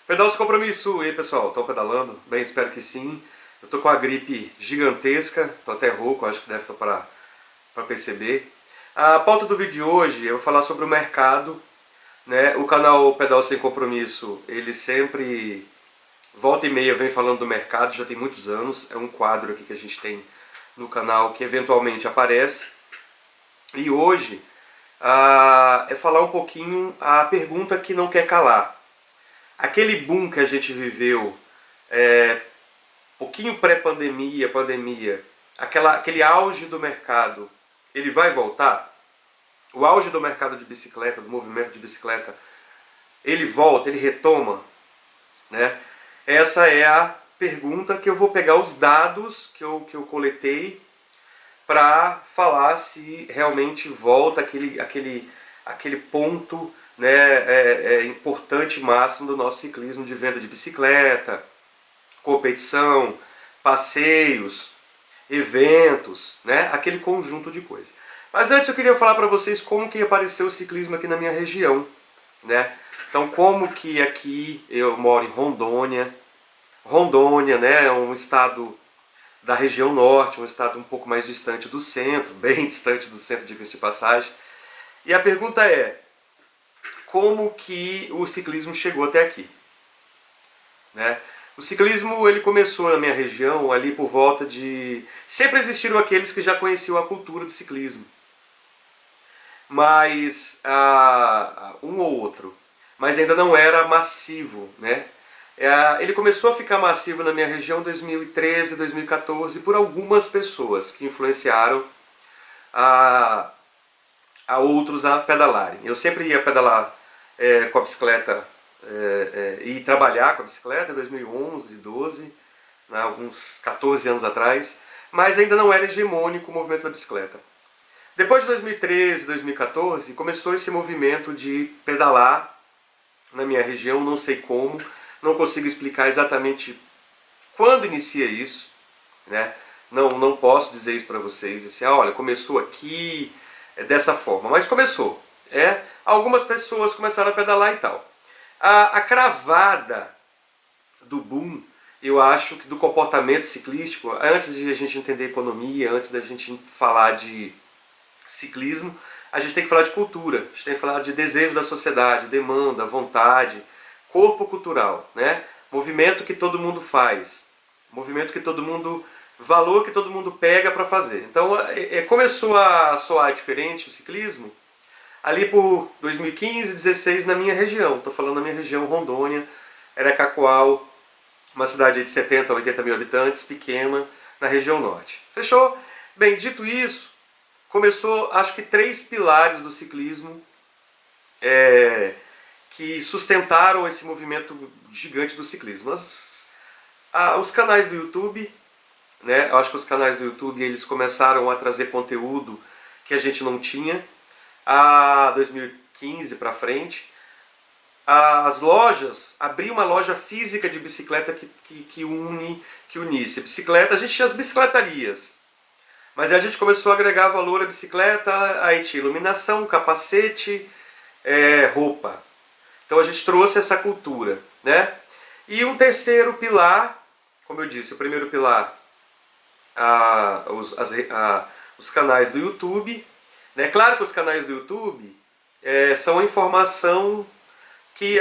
Pedal sem compromisso. E aí, pessoal, estão pedalando? Bem, espero que sim. Eu tô com a gripe gigantesca, tô até rouco, acho que deve estar para perceber. A pauta do vídeo de hoje eu vou falar sobre o mercado, né? O canal Pedal Sem Compromisso, ele sempre volta e meia vem falando do mercado, já tem muitos anos. É um quadro aqui que a gente tem no canal que eventualmente aparece. E hoje é falar um pouquinho a pergunta que não quer calar. Aquele boom que a gente viveu, pouquinho pré-pandemia, pandemia, aquele auge do mercado, ele vai voltar? O auge do mercado de bicicleta, do movimento de bicicleta, ele volta, ele retoma? Né? Essa é a pergunta que eu vou pegar os dados que eu coletei para falar se realmente volta aquele ponto, né, importante máximo do nosso ciclismo de venda de bicicleta, competição, passeios, eventos, né, aquele conjunto de coisas. Mas antes eu queria falar para vocês como que apareceu o ciclismo aqui na minha região, né? Então, como que aqui eu moro em Rondônia. Rondônia, né, é um estado da região norte, um estado um pouco mais distante do centro, bem distante do centro, diga-se de passagem. E a pergunta é, como que o ciclismo chegou até aqui? Né? O ciclismo ele começou na minha região ali por volta de... Sempre existiram aqueles que já conheciam a cultura do ciclismo, mas um ou outro, mas ainda não era massivo, né? Ele começou a ficar massivo na minha região em 2013, 2014 por algumas pessoas que influenciaram a, a outros a pedalarem. Eu sempre ia pedalar com a bicicleta e trabalhar com a bicicleta em 2011, 12, né, alguns 14 anos atrás, mas ainda não era hegemônico o movimento da bicicleta. Depois de 2013, 2014, começou esse movimento de pedalar na minha região, não sei como, não consigo explicar exatamente quando inicia isso, né? Não posso dizer isso para vocês, assim, olha, começou aqui, dessa forma, mas começou. Algumas pessoas começaram a pedalar e tal. A cravada do boom, eu acho que do comportamento ciclístico, antes de a gente entender economia, antes da gente falar de ciclismo, a gente tem que falar de cultura, a gente tem que falar de desejo da sociedade, demanda, vontade, corpo cultural, né? Movimento que todo mundo faz, movimento que todo mundo, valor que todo mundo pega para fazer. Então começou a soar diferente o ciclismo ali por 2015, 16 na minha região, estou falando da minha região, Rondônia, Aracacoal, uma cidade de 70 a 80 mil habitantes, pequena, na região norte. Fechou? Bem, dito isso, começou, acho que 3 pilares do ciclismo que sustentaram esse movimento gigante do ciclismo. Os canais do YouTube, né? Eu acho que os canais do YouTube eles começaram a trazer conteúdo que a gente não tinha a 2015 para frente. As lojas, abri uma loja física de bicicleta que unisse bicicleta. A gente tinha as bicicletarias, mas a gente começou a agregar valor à bicicleta, aí tinha iluminação, capacete, roupa. Então a gente trouxe essa cultura, né? E um terceiro pilar, como eu disse, o primeiro pilar, os canais do YouTube. Né? Claro que os canais do YouTube são a informação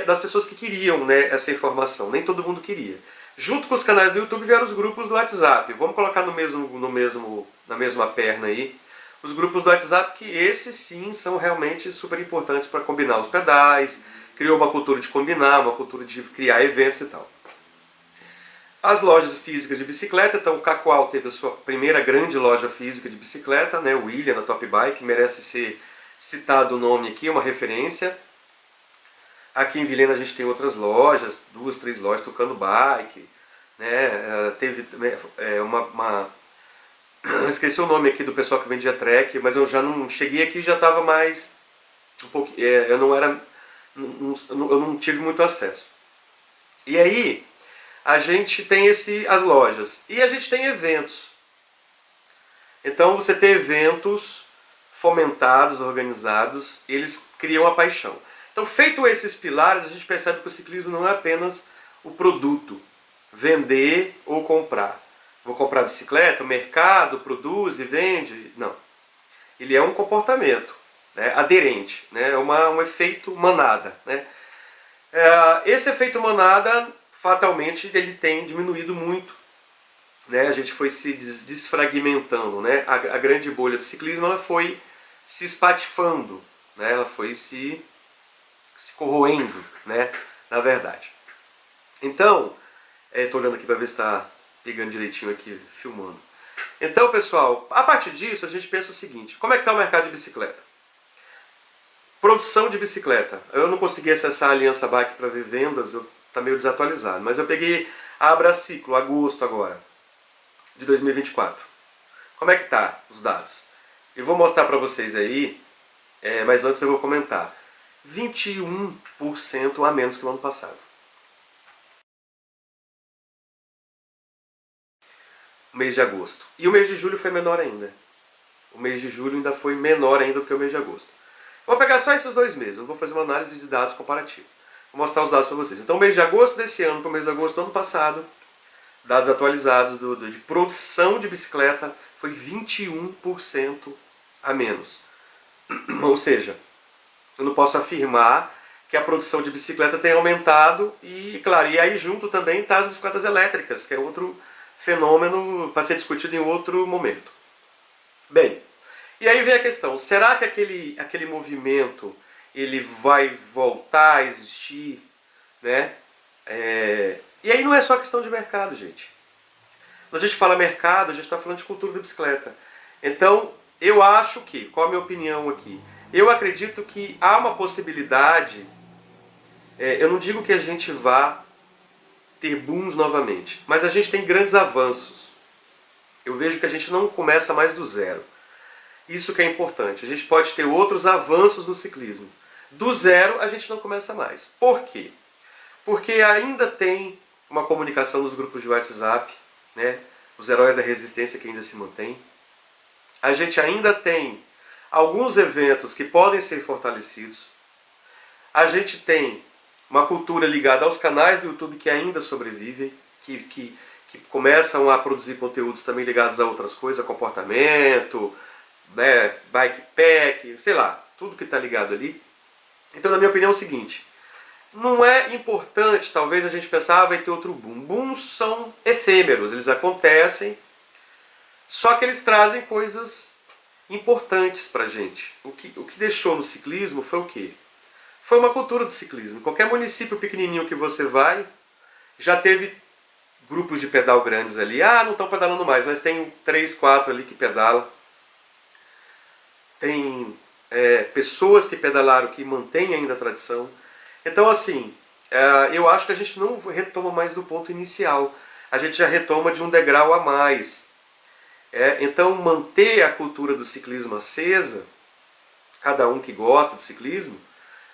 das pessoas que queriam, né, essa informação. Nem todo mundo queria. Junto com os canais do YouTube vieram os grupos do WhatsApp. Vamos colocar na mesma perna aí os grupos do WhatsApp, que esses sim são realmente super importantes para combinar os pedais. Criou uma cultura de combinar, uma cultura de criar eventos e tal. As lojas físicas de bicicleta, então o Cacoal teve a sua primeira grande loja física de bicicleta, né, o William, na Top Bike, merece ser citado o nome aqui, uma referência. Aqui em Vilhena a gente tem outras lojas, 2, 3 lojas tocando bike, né, teve esqueci o nome aqui do pessoal que vendia trek, mas eu já não cheguei aqui, já estava mais um pouco, eu não tive muito acesso. E aí a gente tem as lojas e a gente tem eventos. Então você tem eventos fomentados, organizados, eles criam a paixão. Então, feito esses pilares, a gente percebe que o ciclismo não é apenas o produto, vender ou comprar. Vou comprar bicicleta, o mercado produz e vende. Não. Ele é um comportamento, né, aderente, né, um efeito manada. Né. Esse efeito manada, fatalmente, ele tem diminuído muito. Né, a gente foi se desfragmentando. Né, a grande bolha do ciclismo ela foi se espatifando, né, ela foi se corroendo, né, na verdade. Então, estou olhando aqui para ver se está pegando direitinho aqui, filmando. Então, pessoal, a partir disso a gente pensa o seguinte: como é que está o mercado de bicicleta? Produção de bicicleta. Eu não consegui acessar a Aliança Bike para ver vendas, está meio desatualizado, mas eu peguei a Abraciclo, agosto agora, de 2024. Como é que tá os dados? Eu vou mostrar para vocês aí, mas antes eu vou comentar. 21% a menos que o ano passado. O mês de agosto. E o mês de julho foi menor ainda. O mês de julho ainda foi menor ainda do que o mês de agosto. Vou pegar só esses 2 meses, não vou fazer uma análise de dados comparativa. Vou mostrar os dados para vocês. Então, o mês de agosto desse ano para o mês de agosto do ano passado, dados atualizados de produção de bicicleta, foi 21% a menos. Ou seja, eu não posso afirmar que a produção de bicicleta tenha aumentado e, claro, e aí junto também está as bicicletas elétricas, que é outro fenômeno para ser discutido em outro momento. Bem, e aí vem a questão, será que aquele movimento ele vai voltar a existir? Né? E aí não é só questão de mercado, gente. Quando a gente fala mercado, a gente está falando de cultura da bicicleta. Então, eu acho que, qual a minha opinião aqui? Eu acredito que há uma possibilidade, eu não digo que a gente vá ter booms novamente, mas a gente tem grandes avanços. Eu vejo que a gente não começa mais do zero. Isso que é importante. A gente pode ter outros avanços no ciclismo. Do zero a gente não começa mais. Por quê? Porque ainda tem uma comunicação nos grupos de WhatsApp, né? Os heróis da resistência que ainda se mantêm. A gente ainda tem alguns eventos que podem ser fortalecidos. A gente tem uma cultura ligada aos canais do YouTube que ainda sobrevivem, que começam a produzir conteúdos também ligados a outras coisas, comportamento, né, bikepack, sei lá, tudo que está ligado ali. Então, na minha opinião, é o seguinte: não é importante, talvez a gente pensar, vai ter outro boom. Booms são efêmeros, eles acontecem, só que eles trazem coisas importantes pra gente. O que deixou no ciclismo foi o quê? Foi uma cultura do ciclismo. Em qualquer município pequenininho que você vai, já teve grupos de pedal grandes ali. Ah, não estão pedalando mais, mas tem 3, 4 ali que pedalam. Tem pessoas que pedalaram que mantêm ainda a tradição. Então, assim, eu acho que a gente não retoma mais do ponto inicial. A gente já retoma de um degrau a mais. Então, manter a cultura do ciclismo acesa, cada um que gosta do ciclismo,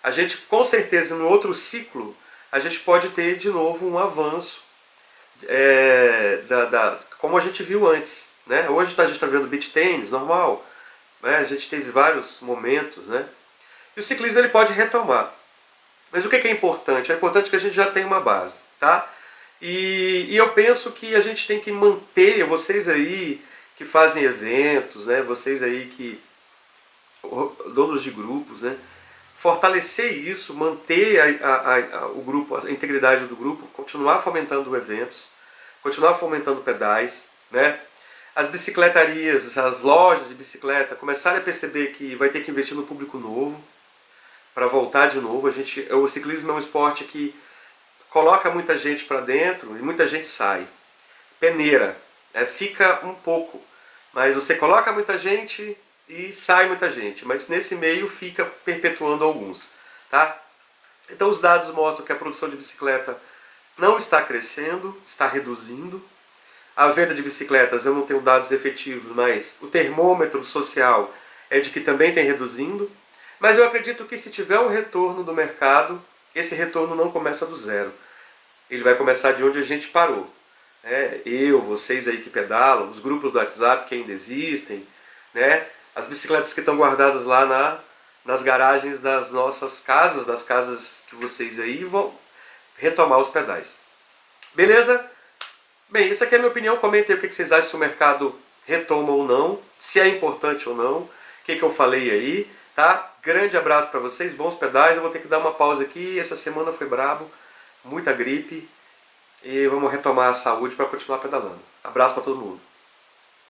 a gente, com certeza, no outro ciclo, a gente pode ter de novo um avanço, como a gente viu antes. Né? Hoje a gente está vendo beach tennis, normal. Né? A gente teve vários momentos. Né? E o ciclismo ele pode retomar. Mas o que é importante? É importante que a gente já tenha uma base. Tá? E eu penso que a gente tem que manter, vocês aí que fazem eventos, né? Vocês aí que donos de grupos, né? Fortalecer isso, manter o grupo, a integridade do grupo, continuar fomentando eventos, continuar fomentando pedais, né? As bicicletarias, as lojas de bicicleta começarem a perceber que vai ter que investir no público novo para voltar de novo. O ciclismo é um esporte que coloca muita gente para dentro e muita gente sai. Peneira, fica um pouco, mas você coloca muita gente e sai muita gente, mas nesse meio fica perpetuando alguns. Tá? Então os dados mostram que a produção de bicicleta não está crescendo, está reduzindo. A venda de bicicletas, eu não tenho dados efetivos, mas o termômetro social é de que também tem reduzindo. Mas eu acredito que se tiver um retorno do mercado, esse retorno não começa do zero. Ele vai começar de onde a gente parou. Vocês aí que pedalam, os grupos do WhatsApp que ainda existem, né? As bicicletas que estão guardadas lá nas garagens das nossas casas, das casas que vocês aí vão retomar os pedais. Beleza? Bem, essa aqui é a minha opinião. Comentem o que vocês acham, se o mercado retoma ou não, se é importante ou não, o que eu falei aí, tá? Grande abraço para vocês, bons pedais. Eu vou ter que dar uma pausa aqui, essa semana foi brabo, muita gripe, e vamos retomar a saúde para continuar pedalando. Abraço para todo mundo.